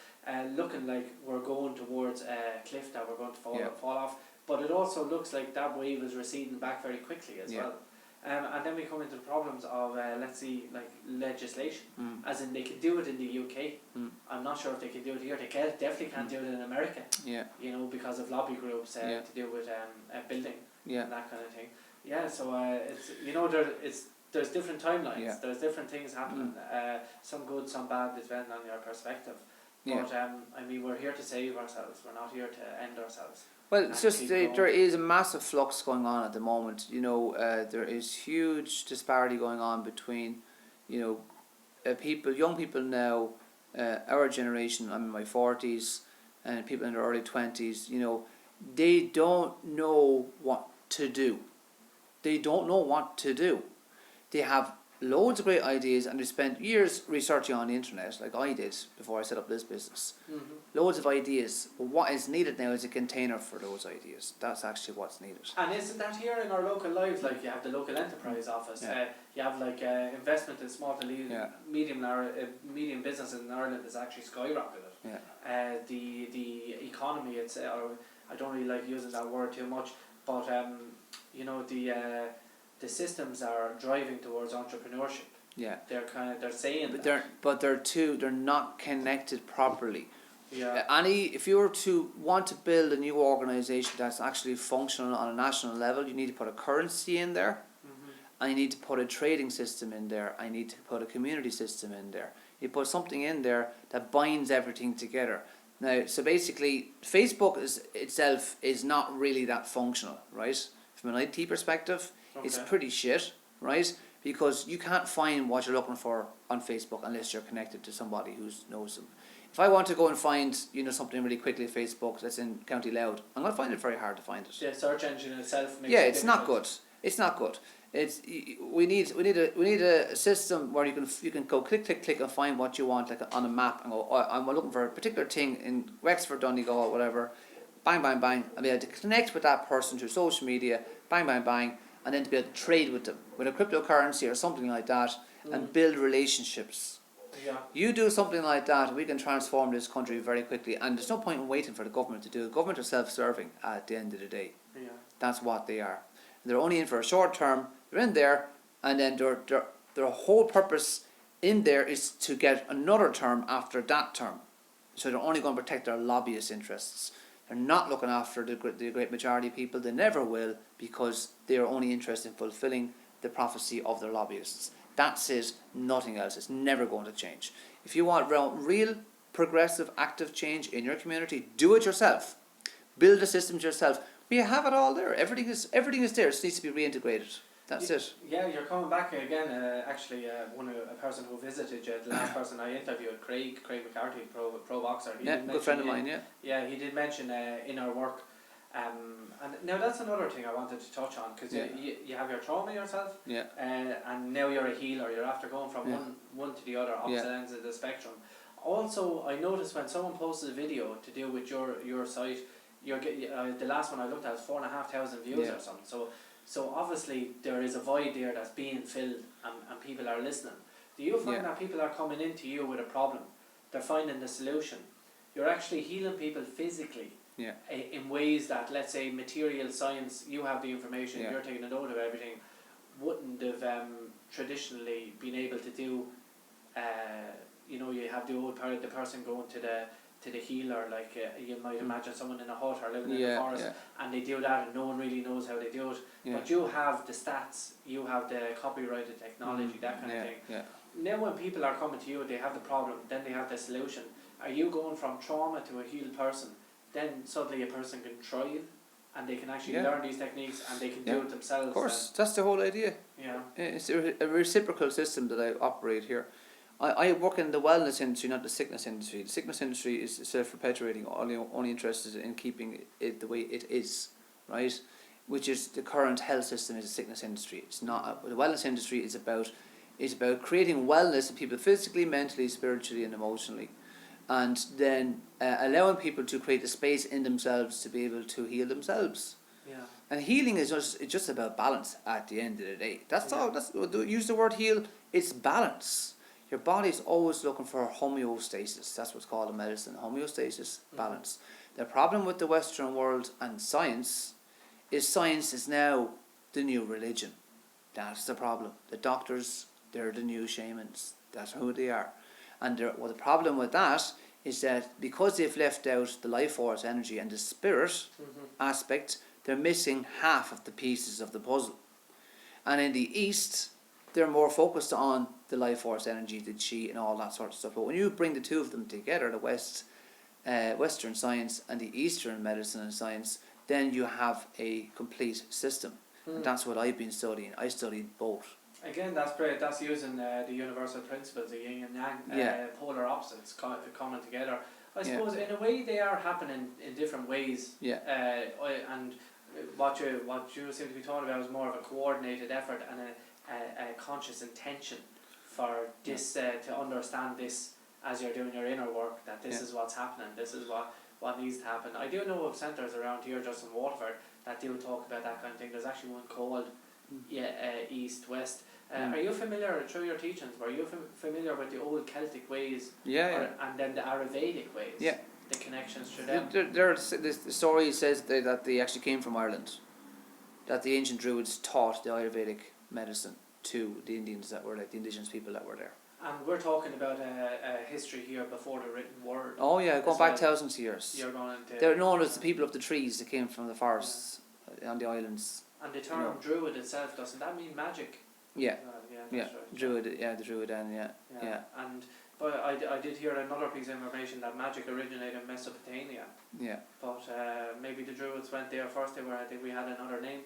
looking like we're going towards a cliff that we're going to fall off. But it also looks like that wave is receding back very quickly as well. And then we come into the problems of, let's see, like legislation, as in they can do it in the UK. I'm not sure if they can do it here. They definitely can't do it in America. You know, because of lobby groups to do with building and that kind of thing. So it's, you know, there's different timelines. There's different things happening. Some good, some bad, depending on your perspective. But I mean, we're here to save ourselves. We're not here to end ourselves. Well, it's just there is a massive flux going on at the moment. You know, there is huge disparity going on between, you know, young people now, our generation. I'm in my 40s, and people in their early 20s. You know, they don't know what to do. They don't know what to do. They have loads of great ideas, and they spent years researching on the internet, like I did before I set up this business. Loads of ideas, but what is needed now is a container for those ideas. That's actually what's needed. And isn't that here in our local lives? Like, you have the local enterprise office, you have like investment in small to medium businesses in Ireland is actually skyrocketed. The economy, it's I don't really like using that word too much, but you know, the systems are driving towards entrepreneurship. They're saying but they're not connected properly. If you were to want to build a new organisation that's actually functional on a national level, you need to put a currency in there, and you need to put a trading system in there, and you need to put a community system in there. You put something in there that binds everything together. Now, so basically, Facebook itself is not really that functional, right? From an IT perspective, it's pretty shit, right? Because you can't find what you're looking for on Facebook unless you're connected to somebody who knows them. If I want to go and find, you know, something really quickly on Facebook that's in County Louth, I'm going to find it very hard to find it. The search engine itself makes it's not good. It's not good. We need a system where you can go click and find what you want, like on a map, and go, I'm looking for a particular thing in Wexford, Donegal, whatever. Bang, bang, bang, and be able to connect with that person through social media. Bang, bang, bang. And then to be able to trade with them with a cryptocurrency or something like that, and build relationships. You do something like that, and we can transform this country very quickly. And there's no point in waiting for the government to do it. The government are self-serving at the end of the day. That's what they are. They're only in for a short term. They're in there, and then their whole purpose in there is to get another term after that term. So they're only going to protect their lobbyist interests. They're not looking after the great majority of people. They never will, because they are only interested in fulfilling the prophecy of their lobbyists. That's it, nothing else. It's never going to change. If you want real, progressive, active change in your community, do it yourself. Build the systems yourself. We have it all there. Everything is there. It just needs to be reintegrated. That's it. Yeah, you're coming back again. Actually, a person who visited you, the last person I interviewed, Craig McCarthy, pro boxer. Good friend of mine. Yeah, he did mention inner work. And now that's another thing I wanted to touch on, because you have your trauma yourself. And now you're a healer. You're after going from one to the other, opposite ends of the spectrum. Also, I noticed when someone posts a video to do with your site, the last one I looked at was 4,500 views or something. So obviously there is a void there that's being filled, and people are listening. Do you find that people are coming into you with a problem? They're finding the solution. You're actually healing people physically in ways that, let's say, material science, you have the information, you're taking a note of everything, wouldn't have traditionally been able to do. You know, you have the old part, the person going to to the healer, like you might imagine someone in a hut or living in the Yeah, forest, yeah, and they do that and no one really knows how they do it. yeah. But you have the stats, you have the copyrighted technology, that kind of thing. Yeah. Now when people are coming to you, they have the problem, then they have the solution. Are you going from trauma to a healed person? Then suddenly a person can thrive and they can actually learn these techniques and they can do it themselves. Of course, that's the whole idea. Yeah. It's a reciprocal system that I operate here. I work in the wellness industry, not the sickness industry. The sickness industry is self-perpetuating, only interested in keeping it the way it is, right? Which is the current health system is a sickness industry. It's not. The wellness industry is about creating wellness in people physically, mentally, spiritually, and emotionally, and then allowing people to create a space in themselves to be able to heal themselves. Yeah. And healing is just about balance at the end of the day. That's all. Use the word heal. It's balance. Your body's always looking for homeostasis. That's what's called in medicine. Homeostasis, balance. The problem with the Western world and science is now the new religion. That's the problem. The doctors, they're the new shamans. That's who they are. And the problem with that is that because they've left out the life force energy and the spirit aspect, they're missing half of the pieces of the puzzle. And in the East, they're more focused on the life force energy, the chi and all that sort of stuff. But when you bring the two of them together, the Western science and the Eastern medicine and science, then you have a complete system. And that's what I've been studying. I studied both. Again, that's great. That's using the universal principles, the yin and yang, polar opposites coming together. I suppose in a way they are happening in different ways. Yeah. And what you seem to be talking about is more of a coordinated effort and a conscious intention for this to understand this as you're doing your inner work, that this is what's happening, this is what needs to happen. I do know of centres around here just in Waterford that do talk about that kind of thing. There's actually one called East West. Are you familiar, through your teachings, were you familiar with the old Celtic ways and then the Ayurvedic ways? Yeah. The connections through them? The story says that they actually came from Ireland, that the ancient Druids taught the Ayurvedic medicine to the Indians that were the indigenous people that were there. And we're talking about a history here before the written word. Oh yeah, going back thousands of years. You're going into, they're known as the people of the trees that came from the forests on the islands. And the term Druid itself, doesn't that mean magic? Yeah. Right. Druid, the Druid end, yeah. And but I did hear another piece of information that magic originated in Mesopotamia. Yeah. But maybe the Druids went there first. I think we had another name.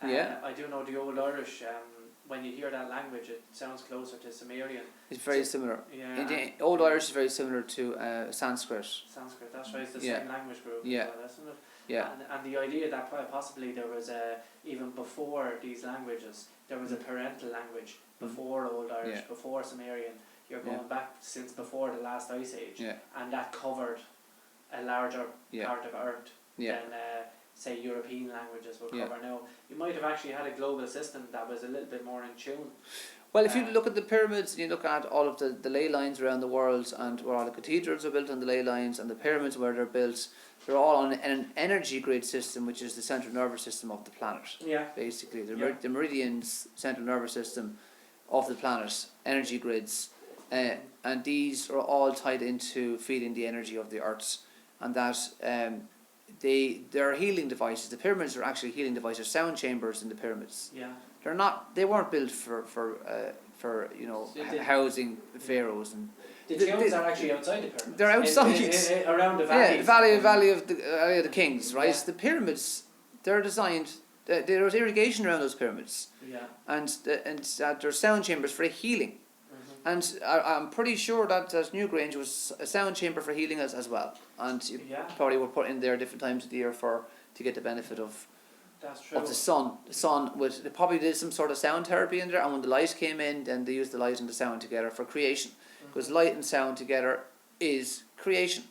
I do know the old Irish. When you hear that language, it sounds closer to Sumerian. It's very similar. Yeah. The Old Irish is very similar to Sanskrit. Sanskrit, that's right. It's the same language group. Yeah. Well, isn't it? Yeah. And the idea that possibly there was even before these languages, there was a parental language before Old Irish, before Sumerian. You're going back since before the last ice age, and that covered a larger part of Earth than say European languages will cover now. You might have actually had a global system that was a little bit more in tune. Well, if you look at the pyramids and you look at all of the ley lines around the world, and where all the cathedrals are built on the ley lines, and the pyramids where they're built, they're all on an energy grid system, which is the central nervous system of the planet. Yeah. Basically, the meridians, central nervous system of the planet, energy grids, and these are all tied into feeding the energy of the earth, and that they're healing devices. The pyramids are actually healing devices, sound chambers in the pyramids. Yeah. They're not. They weren't built for housing pharaohs and. The tombs are actually outside the pyramids. They're outside. Around the valley. Yeah, valley of the kings, right? Yeah. The pyramids, they're designed. There's irrigation around those pyramids. Yeah. And there's sound chambers for healing. And I'm pretty sure that Newgrange was a sound chamber for healing as well. And you probably were put in there different times of the year to get the benefit of. That's true. Of the sun. The sun they probably did some sort of sound therapy in there, and when the light came in, then they used the light and the sound together for creation. Because light and sound together is creation.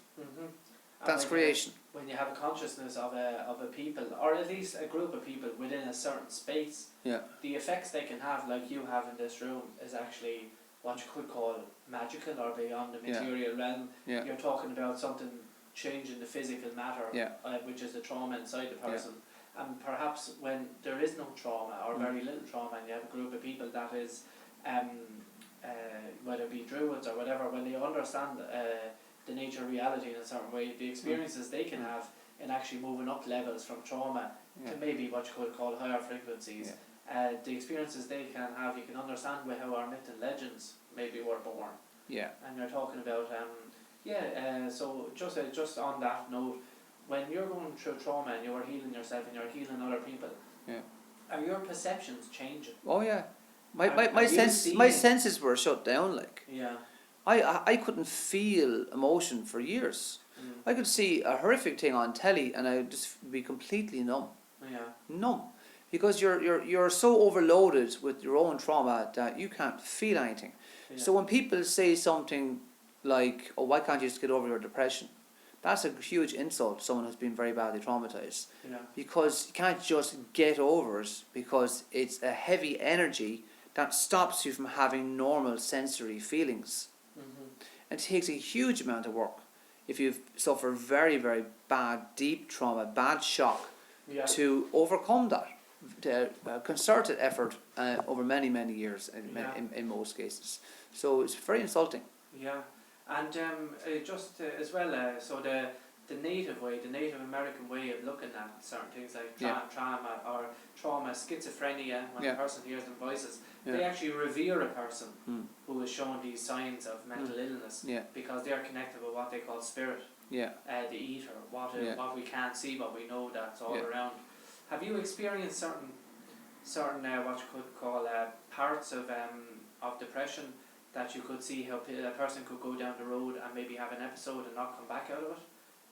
That's creation. When you have a consciousness of a people, or at least a group of people within a certain space, the effects they can have, like you have in this room, is actually what you could call magical or beyond the material realm. Yeah. You're talking about something changing the physical matter, which is the trauma inside the person. And perhaps when there is no trauma or very little trauma, and you have a group of people that is, whether it be Druids or whatever, when they understand the nature of reality in a certain way, the experiences they can have in actually moving up levels from trauma to maybe what you could call higher frequencies. The experiences they can have, you can understand with how our myth and legends maybe were born. Yeah. And you're talking about, so just on that note, when you're going through trauma and you're healing yourself and you're healing other people, are your perceptions changing? Oh yeah. My senses were shut down, like. Yeah. I couldn't feel emotion for years. I could see a horrific thing on telly and I would just be completely numb. Yeah. Numb. Because you're so overloaded with your own trauma that you can't feel anything. Yeah. So when people say something like, oh, why can't you just get over your depression? That's a huge insult to someone who's been very badly traumatized. Yeah. Because you can't just get over it, because it's a heavy energy that stops you from having normal sensory feelings. It takes a huge amount of work if you've suffered very, very bad, deep trauma, bad shock, to overcome that. Concerted effort over many, many years in most cases. So it's very insulting. Yeah, and just as well, so the native way, the Native American way of looking at certain things like trauma, schizophrenia, when a person hears them voices, they actually revere a person who is showing these signs of mental illness because they are connected with what they call spirit, the ether, what we can't see, but we know that's all around. Have you experienced certain what you could call parts of depression that you could see how a person could go down the road and maybe have an episode and not come back out of it?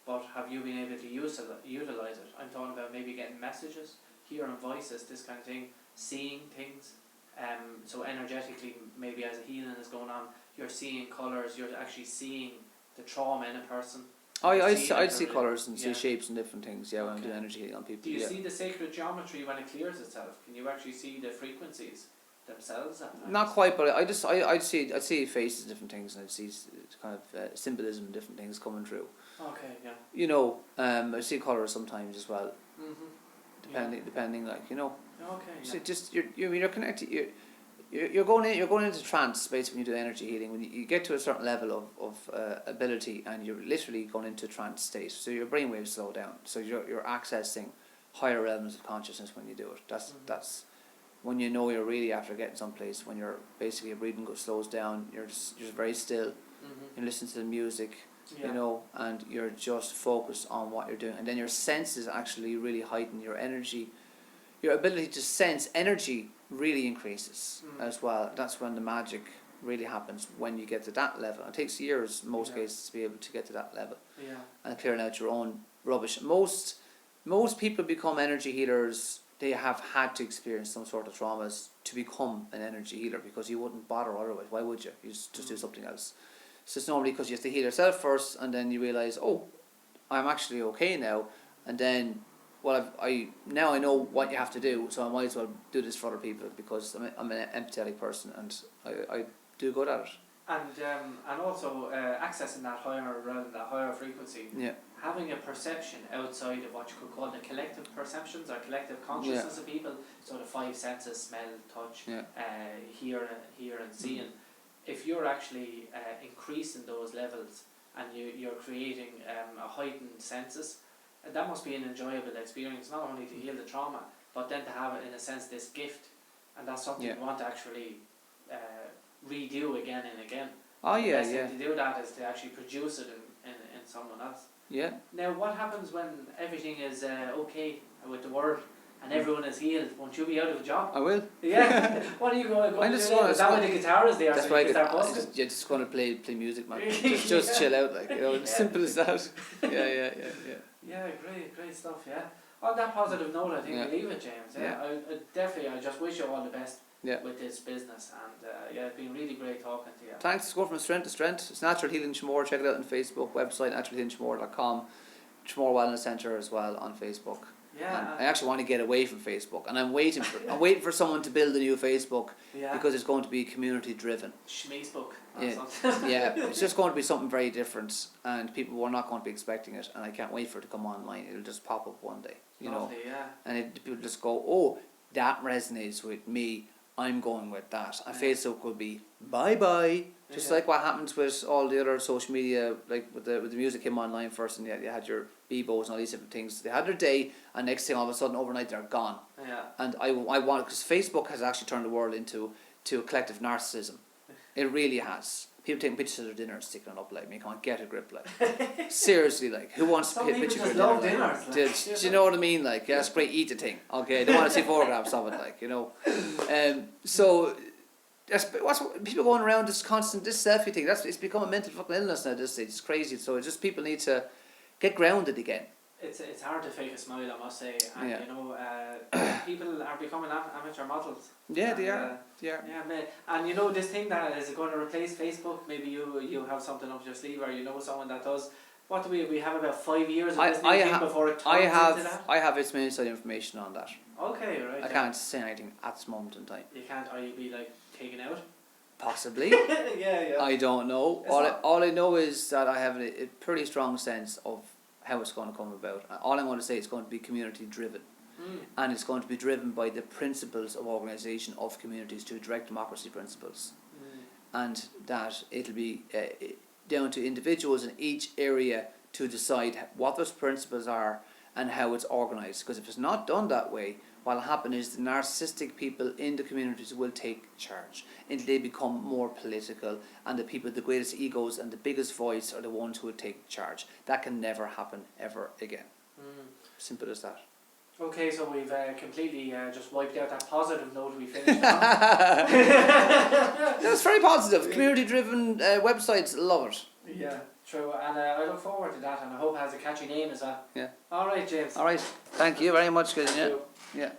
But have you been able to utilize it? I'm talking about maybe getting messages, hearing voices, this kind of thing, seeing things. So energetically, maybe as a healing is going on, you're seeing colours, you're actually seeing the trauma in a person. I'd see colours and see shapes and different things, when I do energy healing on people. Do you see the sacred geometry when it clears itself? Can you actually see the frequencies themselves? Not quite, but I'd see faces, different things, and I'd see kind of symbolism, different things coming through. Okay, yeah. I see colours sometimes as well. Depending, like, Okay. Yeah. So just you're connected. You're going into trance basically when you do energy healing. When you get to a certain level of ability, and you're literally going into a trance state. So your brainwaves slow down. So you're accessing higher realms of consciousness when you do it. That's when you're really after getting someplace. When you're basically your breathing slows down. You're just very still. You listen to the music. And you're just focused on what you're doing, and then your senses actually really heighten. Your energy, your ability to sense energy really increases as well. That's when the magic really happens, when you get to that level. It takes years in most cases to be able to get to that level and clearing out your own rubbish. Most people become energy healers. They have had to experience some sort of traumas to become an energy healer, because you wouldn't bother otherwise. Why would you? You just do something else. So it's normally because you have to heal yourself first, and then you realise, oh, I'm actually okay now, and then, now I know what you have to do, so I might as well do this for other people, because I'm an empathetic person, and I do good at it. And also accessing that higher realm, that higher frequency. Having a perception outside of what you could call the collective perceptions or collective consciousness of people. So the five senses: smell, touch, hear and seeing. If you're actually increasing those levels and you're creating a heightened senses, that must be an enjoyable experience, not only to heal the trauma, but then to have, in a sense, this gift, and that's something you want to actually redo again and again. The best thing to do that is to actually produce it in someone else. Now, what happens when everything is okay with the world and everyone is healed? Won't you be out of a job? I will. What are you going to do? Is that why the guitar is there? That's why you're just going to play music, man. just chill out, like, simple as that. Yeah, great stuff. On that positive note, I think we leave it, James. I just wish you all the best with this business, and it's been really great talking to you. Thanks. It's going from strength to strength. It's Natural Healing Tramore. Check it out on Facebook, website naturalhealingtramore.com, Tramore Wellness Centre as well on Facebook. And I actually want to get away from Facebook, and I'm waiting for someone to build a new Facebook, because it's going to be community driven. Schmeesbook. It's just going to be something very different, and people were not going to be expecting it, and I can't wait for it to come online. It'll just pop up one day, and people just go, oh, that resonates with me, I'm going with that. And Facebook will be bye bye, Just like what happens with all the other social media, like with the music came online first, and you had your Bebos and all these different things. They had their day, and next thing all of a sudden overnight they're gone. Yeah. And I want, because Facebook has actually turned the world into a collective narcissism. It really has. People taking pictures of their dinner and sticking it up, like, me can't get a grip, like. Seriously, like, who wants to take a picture of their dinner? Dinners, Like, do you know what I mean? Like, yeah, it's great, eat the thing. Okay, they want to see photographs of it, like, you know. So, what's people going around this selfie thing? It's become a mental fucking illness now. It's crazy. So it's just people need to get grounded again. It's hard to fake a smile, I must say, and Yeah. you know, people are becoming amateur models. Yeah, and, they are. Yeah. Yeah, and you know, this thing that is going to replace Facebook. Maybe you have something up your sleeve, or you know someone that does. What do we have about 5 years of this new thing before it turns into that? I have its inside information on that. Okay, right. I can't say anything at this moment in time. You can't, or you'd be like taken out. Possibly. Yeah. I don't know. All I know is that I have a pretty strong sense of how it's going to come about. All I'm going to say is it's going to be community driven. And it's going to be driven by the principles of organisation of communities, to direct democracy principles. And that it'll be down to individuals in each area to decide what those principles are and how it's organised. Because if it's not done that way, what'll happen is the narcissistic people in the communities will take charge, and they become more political, and the people with the greatest egos and the biggest voice are the ones who will take charge. That can never happen ever again. Simple as that. Okay, so we've completely just wiped out that positive note we finished on. That's very positive. Community driven websites, love it. Yeah, true, and I look forward to that, and I hope it has a catchy name as well. Yeah. Alright, James. Alright, thank you very much, guys. Yeah. Yeah.